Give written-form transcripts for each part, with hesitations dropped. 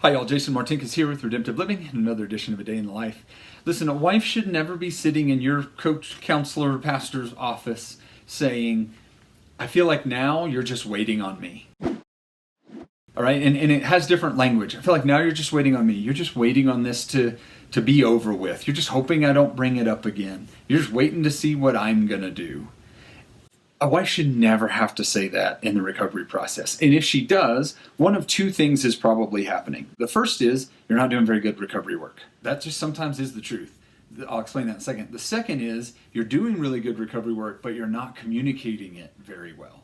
Hi y'all, Jason Martinkus here with Redemptive Living and another edition of A Day in the Life. Listen, a wife should never be sitting in your coach, counselor, pastor's office saying, I feel like now you're just waiting on me. All right, and it has different language. I feel like now you're just waiting on me. You're just waiting on this to be over with. You're just hoping I don't bring it up again. You're just waiting to see what I'm going to do. A wife should never have to say that in the recovery process. And if she does, one of two things is probably happening. The first is you're not doing very good recovery work. That just sometimes is the truth. I'll explain that in a second. The second is you're doing really good recovery work, but you're not communicating it very well.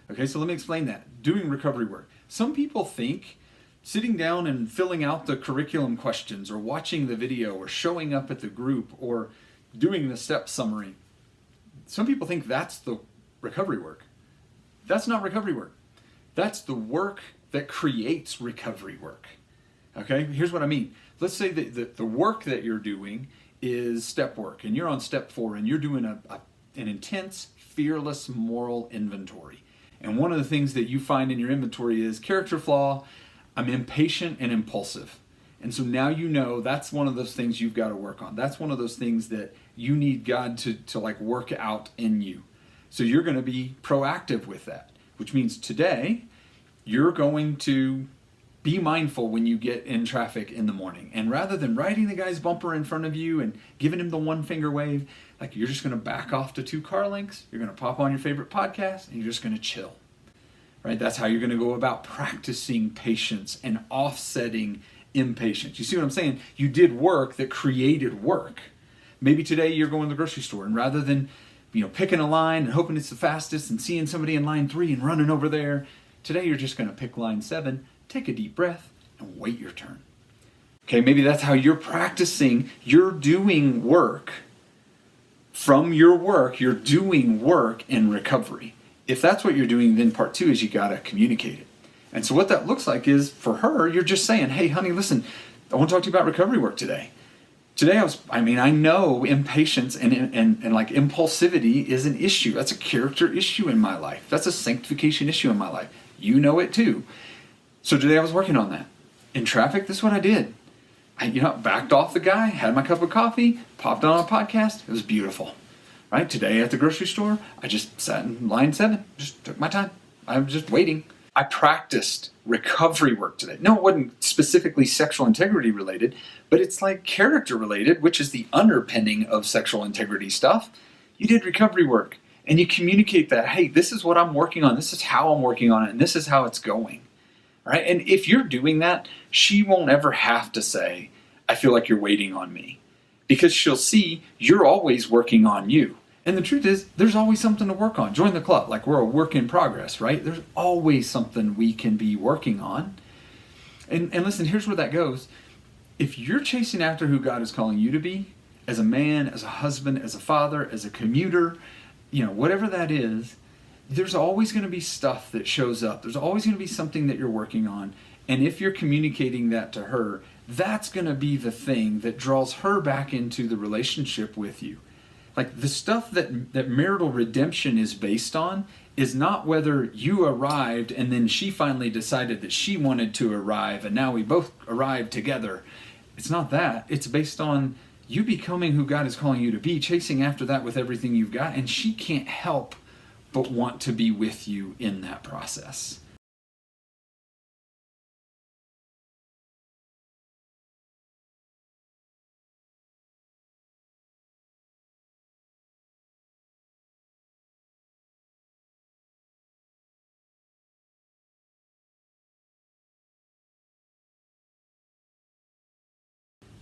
Okay, so let me explain that. Doing recovery work. Some people think sitting down and filling out the curriculum questions or watching the video or showing up at the group or doing the step summary, some people think that's the recovery work. That's not recovery work. That's the work that creates recovery work. Okay, here's what I mean. Let's say that the work that you're doing is step work and you're on step 4 and you're doing an intense, fearless moral inventory. And one of the things that you find in your inventory is character flaw, I'm impatient and impulsive. And so now you know that's one of those things you've got to work on. That's one of those things that you need God to like work out in you. So you're going to be proactive with that, which means today you're going to be mindful when you get in traffic in the morning. And rather than riding the guy's bumper in front of you and giving him the one finger wave, like you're just going to back off to 2 car lengths, you're going to pop on your favorite podcast, and you're just going to chill. Right? That's how you're going to go about practicing patience and offsetting impatience. You see what I'm saying? You did work that created work. Maybe today you're going to the grocery store, and rather than picking a line and hoping it's the fastest and seeing somebody in line 3 and running over there, today you're just going to pick line 7, take a deep breath, and wait your turn. Okay, maybe that's how you're practicing. You're doing work. From your work, you're doing work in recovery. If that's what you're doing, then part 2 is you got to communicate it. And so what that looks like is, for her, you're just saying, hey, honey, listen, I want to talk to you about recovery work today. Today I know impatience and like impulsivity is an issue. That's a character issue in my life. That's a sanctification issue in my life. You know it too. So today I was working on that. In traffic, this is what I did. I backed off the guy, had my cup of coffee, popped on a podcast. It was beautiful. Right? Today at the grocery store, I just sat in line 7, just took my time. I was just waiting. I practiced recovery work today. No, it wasn't specifically sexual integrity related, but it's like character related, which is the underpinning of sexual integrity stuff. You did recovery work and you communicate that, hey, this is what I'm working on. This is how I'm working on it. And this is how it's going. All right? And if you're doing that, she won't ever have to say, I feel like you're waiting on me, because she'll see you're always working on you. And the truth is, there's always something to work on. Join the club. Like, we're a work in progress, right? There's always something we can be working on. And listen, here's where that goes. If you're chasing after who God is calling you to be, as a man, as a husband, as a father, as a commuter, whatever that is, there's always going to be stuff that shows up. There's always going to be something that you're working on. And if you're communicating that to her, that's going to be the thing that draws her back into the relationship with you. Like, the stuff that marital redemption is based on is not whether you arrived and then she finally decided that she wanted to arrive and now we both arrived together. It's not that. It's based on you becoming who God is calling you to be, chasing after that with everything you've got, and she can't help but want to be with you in that process.